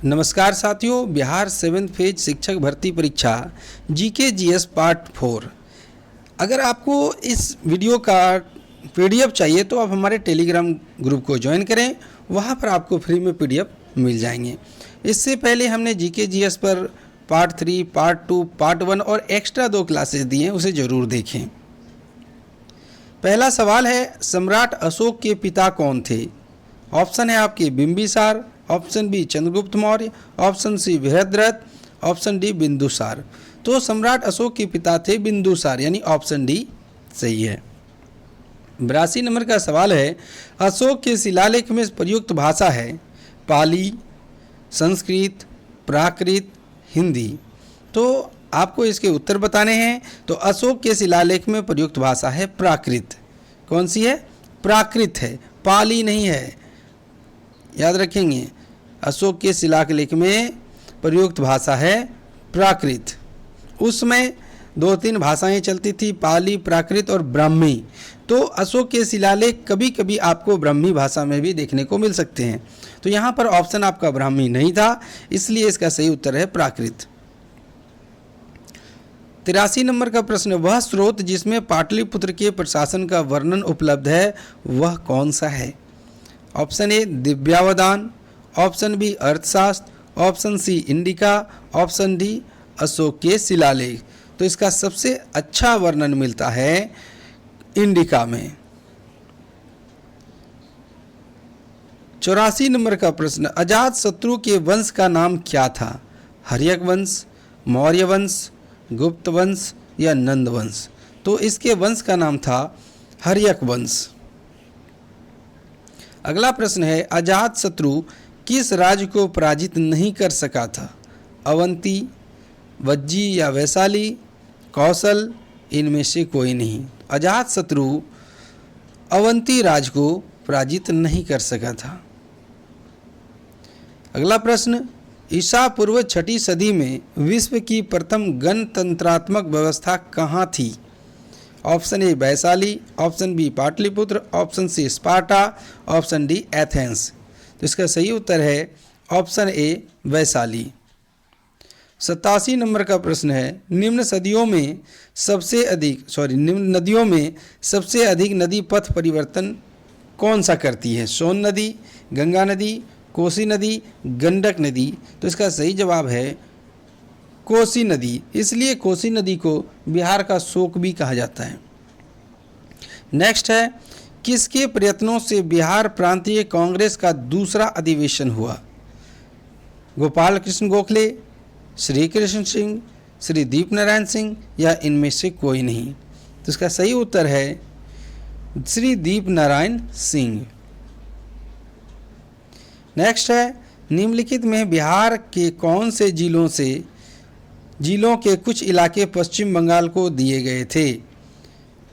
नमस्कार साथियों, Bihar 7th phase शिक्षक भर्ती परीक्षा जीके जीएस पार्ट 4। अगर आपको इस वीडियो का पीडीएफ चाहिए तो आप हमारे टेलीग्राम ग्रुप को ज्वाइन करें, वहां पर आपको फ्री में पीडीएफ मिल जाएंगे। इससे पहले हमने जीके जीएस पर पार्ट 3, पार्ट 2, पार्ट 1 और एक्स्ट्रा 2 क्लासेस दिए हैं, उसे ज़रूर देखें। पहला सवाल है, सम्राट अशोक के पिता कौन थे? ऑप्शन है आपके Bimbisara, option b Chandragupta Maurya, option c Brihadratha, option d Bindusara. तो सम्राट अशोक के पिता थे बिंदुसार, यानी ऑप्शन डी सही है। 82 नंबर का सवाल है, अशोक के शिलालेख में प्रयुक्त भाषा है पाली, संस्कृत, प्राकृत, हिंदी। तो आपको इसके उत्तर बताने हैं। तो अशोक के शिलालेख में प्रयुक्त भाषा है प्राकृत। कौन सी है? प्राकृत है, पाली नहीं है, याद रखेंगे। अशोक के शिलालेख में प्रयुक्त भाषा है प्राकृत। उसमें 2-3 भाषाएं चलती थी, पाली, प्राकृत और ब्राह्मी। तो अशोक के शिलालेख कभी कभी आपको ब्राह्मी भाषा में भी देखने को मिल सकते हैं। तो यहाँ पर ऑप्शन आपका ब्राह्मी नहीं था, इसलिए इसका सही उत्तर है प्राकृत। 83 नंबर का प्रश्न, वह स्रोत जिसमें पाटलिपुत्र के प्रशासन का वर्णन उपलब्ध है वह कौन सा है? Option A Divyavadana, option B Arthashastra, option C Indica, option D Ashoka के शिलालेख। तो इसका सबसे अच्छा वर्णन मिलता है इंडिका में। 84 नंबर का प्रश्न, अजातशत्रु के वंश का नाम क्या था? हर्यक वंश, मौर्य वंश, गुप्त वंश या नंद वंश? तो इसके वंश का नाम था हर्यक वंश। अगला प्रश्न है, अजातशत्रु किस राज्य को पराजित नहीं कर सका था? अवंती, वज्जी या वैशाली, कौशल, इनमें से कोई नहीं। अजातशत्रु अवंती राज्य को पराजित नहीं कर सका था। अगला प्रश्न, ईसा पूर्व 6ठी सदी में विश्व की प्रथम गणतंत्रात्मक व्यवस्था कहाँ थी? Option a Vaishali, option b Pataliputra, option c Sparta, option d Athens. तो इसका सही उत्तर है ऑप्शन ए वैशाली। 87 नंबर का प्रश्न है, निम्न नदियों में सबसे अधिक नदी पथ परिवर्तन कौन सा करती है? सोन नदी, गंगा नदी, कोसी नदी, गंडक नदी? तो इसका सही जवाब है कोसी नदी। इसलिए कोसी नदी को बिहार का शोक भी कहा जाता है। नेक्स्ट है, किसके प्रयत्नों से बिहार प्रांतीय कांग्रेस का दूसरा अधिवेशन हुआ? गोपाल कृष्ण गोखले, श्री कृष्ण सिंह, श्री दीपनारायण सिंह या इनमें से कोई नहीं? तो इसका सही उत्तर है श्री दीपनारायण सिंह। नेक्स्ट है, निम्नलिखित में बिहार के कौन से जिलों के कुछ इलाके पश्चिम बंगाल को दिए गए थे?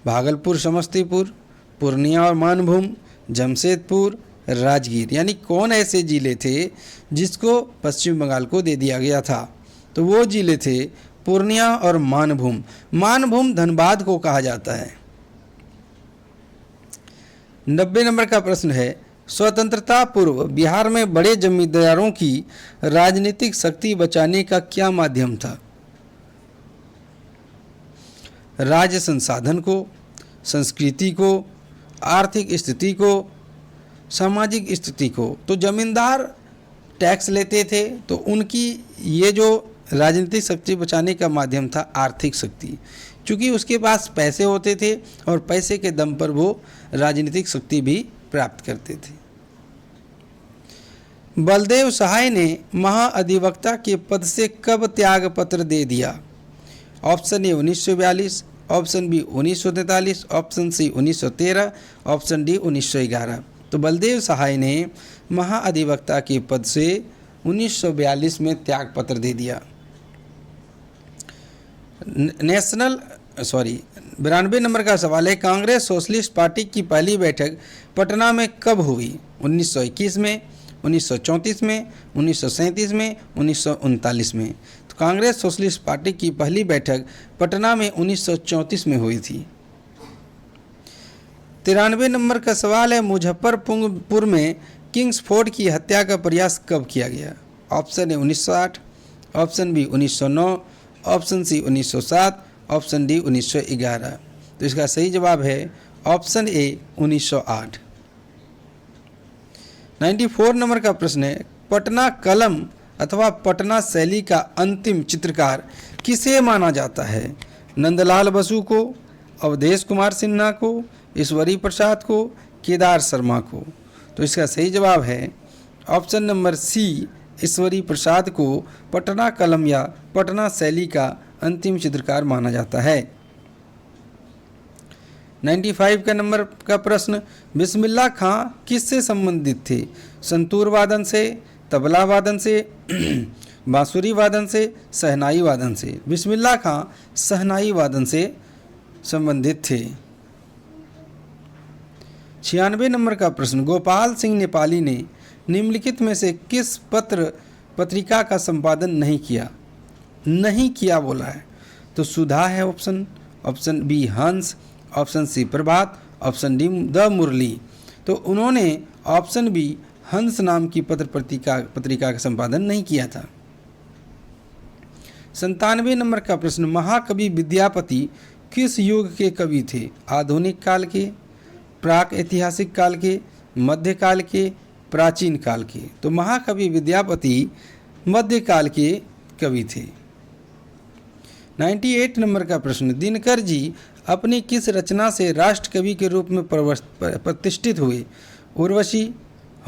भागलपुर, समस्तीपुर, पूर्णिया और मानभूम, जमशेदपुर, राजगीर। यानी कौन ऐसे जिले थे जिसको पश्चिम बंगाल को दे दिया गया था? तो वो जिले थे पूर्णिया और मानभूम। मानभूम धनबाद को कहा जाता है। 90 नंबर का प्रश्न है, स्वतंत्रता पूर्व बिहार में बड़े जमींदारों की राजनीतिक शक्ति बचाने का क्या माध्यम था? राज्य संसाधन को, संस्कृति को, आर्थिक स्थिति को, सामाजिक स्थिति को। तो जमींदार टैक्स लेते थे, तो उनकी ये जो राजनीतिक शक्ति बचाने का माध्यम था आर्थिक शक्ति, क्योंकि उसके पास पैसे होते थे और पैसे के दम पर वो राजनीतिक शक्ति भी प्राप्त करते थे। बलदेव सहाय ने महाअधिवक्ता के पद से कब त्याग पत्र दे दिया? Option a 1942, option b 1943, option c 1913, option d 1911। तो बलदेव सहाय ने महाअधिवक्ता के पद से 1942 में त्याग पत्र दे दिया। 92 नंबर का सवाल है, कांग्रेस सोशलिस्ट पार्टी की पहली बैठक पटना में कब हुई? 1921 में, 1934 में, 1937 में, 1939 में? तो कांग्रेस सोशलिस्ट पार्टी की पहली बैठक पटना में 1934 में हुई थी। 93 नंबर का सवाल है, मुजफ्फरपुर में किंग्सफोर्ड की हत्या का प्रयास कब किया गया? Option a 1908, option b 1909, option c 1907, option d 1911। तो इसका सही जवाब है ऑप्शन ए 1908। 94 नंबर का प्रश्न है, पटना कलम अथवा पटना शैली का अंतिम चित्रकार किसे माना जाता है? नंदलाल बसु को, अवधेश कुमार सिन्हा को, ईश्वरी प्रसाद को, केदार शर्मा को। तो इसका सही जवाब है option number C, Ishwari Prasad को पटना कलम या पटना शैली का अंतिम चित्रकार माना जाता है। 95 का नंबर का प्रश्न, बिस्मिल्लाह खां किससे संबंधित थे? संतूर वादन से, तबला वादन से, बांसुरी वादन से, शहनाई वादन से। बिस्मिल्लाह खां शहनाई वादन से संबंधित थे। 96 नंबर का प्रश्न, गोपाल सिंह नेपाली ने निम्नलिखित में से किस पत्रिका का संपादन नहीं किया बोला है? तो सुधा है option B Hans, option C Prabhat, option D the Murli. तो उन्होंने ऑप्शन बी हंस नाम की पत्रिका का संपादन नहीं किया था। 97 नंबर का प्रश्न, महाकवि विद्यापति किस युग के कवि थे? आधुनिक काल के, प्राक ऐतिहासिक काल के, मध्यकाल के, प्राचीन काल के। तो महाकवि विद्यापति मध्यकाल के कवि थे। 98 नंबर का प्रश्न, दिनकर जी अपनी किस रचना से राष्ट्र कवि के रूप में प्रतिष्ठित हुए? उर्वशी,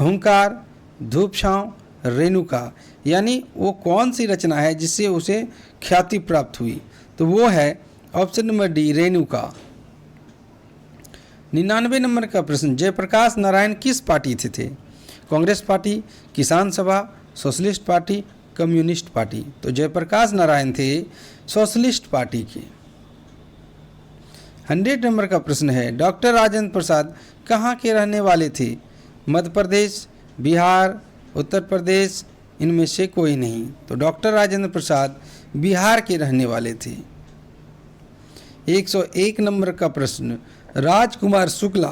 हुंकार, धूप छांव, रेणुका। यानी वो कौन सी रचना है जिससे उसे ख्याति प्राप्त हुई? तो वो है option number D, Renuka. 99 number का प्रश्न, जयप्रकाश नारायण किस पार्टी से थे? कांग्रेस पार्टी, किसान सभा, सोशलिस्ट पार्टी, कम्युनिस्ट पार्टी। तो जयप्रकाश नारायण थे सोशलिस्ट पार्टी के। 100 नंबर का प्रश्न है, डॉक्टर राजेंद्र प्रसाद कहाँ के रहने वाले थे? मध्य प्रदेश, बिहार, उत्तर प्रदेश, इनमें से कोई नहीं। तो डॉक्टर राजेंद्र प्रसाद बिहार के रहने वाले थे। 101 नंबर का प्रश्न, राजकुमार शुक्ला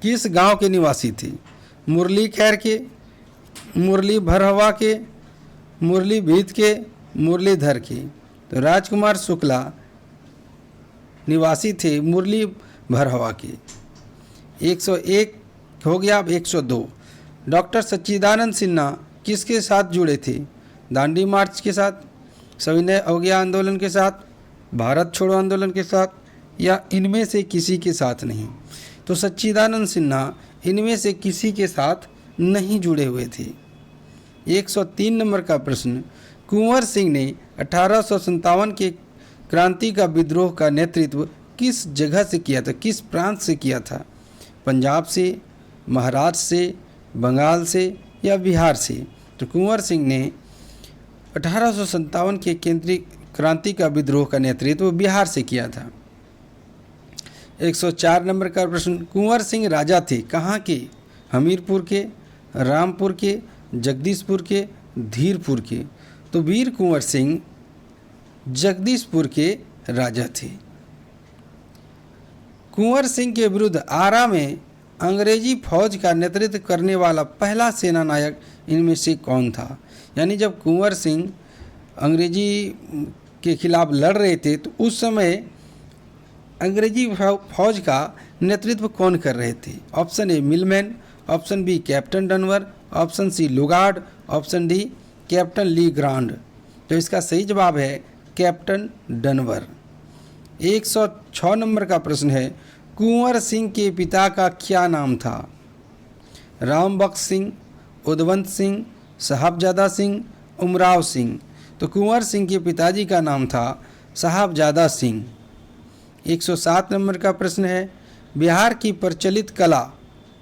किस गांव के निवासी थे? मुरली खैर के, मुरली भरहवा के, मुरली भीत के, मुरलीधर के। तो राजकुमार शुक्ला निवासी थे मुरली भरहवा के। 101 हो गया। अब 102, डॉक्टर सच्चिदानंद सिन्हा किसके साथ जुड़े थे? दांडी मार्च के साथ, सविनय अवज्ञा आंदोलन के साथ, भारत छोड़ो आंदोलन के साथ, या इनमें से किसी के साथ नहीं? तो सच्चिदानंद सिन्हा इनमें से किसी के साथ नहीं जुड़े हुए थे। 103 नंबर का प्रश्न, कुंवर सिंह ने 1857 के क्रांति का विद्रोह का नेतृत्व किस जगह से किया था, किस प्रांत से किया था? पंजाब से, महाराष्ट्र से, बंगाल से या बिहार से? तो कुंवर सिंह ने 1857 के केंद्रीय क्रांति का विद्रोह का नेतृत्व बिहार से किया था। 104 नंबर का प्रश्न, कुंवर सिंह राजा थे कहाँ के? हमीरपुर के, रामपुर के, जगदीशपुर के, धीरपुर के। तो वीर कुंवर सिंह जगदीशपुर के राजा थे। कुंवर सिंह के विरुद्ध आरा में अंग्रेजी फौज का नेतृत्व करने वाला पहला सेना नायक इनमें से कौन था? यानी जब कुंवर सिंह अंग्रेजी के खिलाफ लड़ रहे थे तो उस समय अंग्रेजी फौज का नेतृत्व कौन कर रहे थे? Option A Milman, option B captain Dunver, option C Lugard, option D captain Le Grand. तो इसका सही जवाब है कैप्टन डनवर। 106 नंबर का प्रश्न है, कुंवर सिंह के पिता का क्या नाम था? राम बख्श सिंह, उदवंत सिंह, साहबजादा सिंह, उमराव सिंह। तो कुंवर सिंह के पिताजी का नाम था साहबजादा सिंह। 107 नंबर का प्रश्न है, बिहार की प्रचलित कला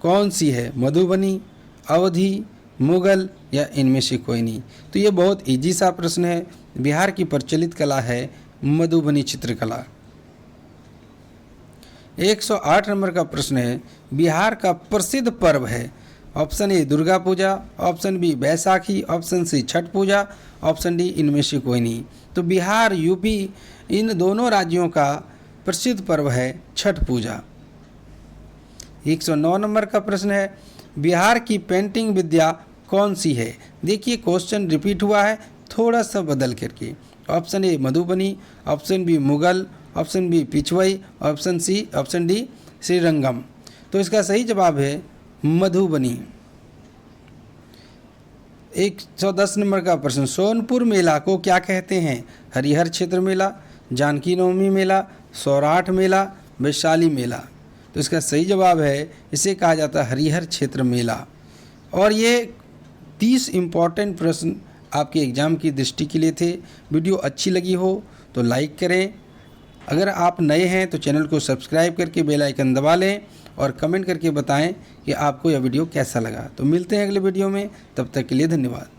कौन सी है? मधुबनी, अवधी, मुगल या इनमें से कोई नहीं? तो ये बहुत इजी सा प्रश्न है। बिहार की प्रचलित कला है मधुबनी चित्रकला। 108 नंबर का प्रश्न है, बिहार का प्रसिद्ध पर्व है? Option a Durga Puja, option b Baisakhi, option c Chhath Puja, option d इनमें से कोई नहीं? तो बिहार, यूपी, इन दोनों राज्यों का प्रसिद्ध पर्व है छठ पूजा। 109 नंबर का प्रश्न है, बिहार की पेंटिंग विद्या कौन सी है? देखिए क्वेश्चन रिपीट हुआ है थोड़ा सा बदल करके। Option A Madhubani, option B Mughal, option B Pichhwai, option D Srirangam. तो इसका सही जवाब है मधुबनी। 110 नंबर का प्रश्न, सोनपुर मेला को क्या कहते हैं? हरिहर क्षेत्र मेला, जानकी नवमी मेला, सौराठ मेला, वैशाली मेला। तो इसका सही जवाब है, इसे कहा जाता है हरिहर क्षेत्र मेला। और ये 30 इम्पॉर्टेंट प्रश्न आपके एग्ज़ाम की दृष्टि के लिए थे। वीडियो अच्छी लगी हो तो लाइक करें, अगर आप नए हैं तो चैनल को सब्सक्राइब करके बेल आइकन दबा लें और कमेंट करके बताएं कि आपको यह वीडियो कैसा लगा। तो मिलते हैं अगले वीडियो में, तब तक के लिए धन्यवाद।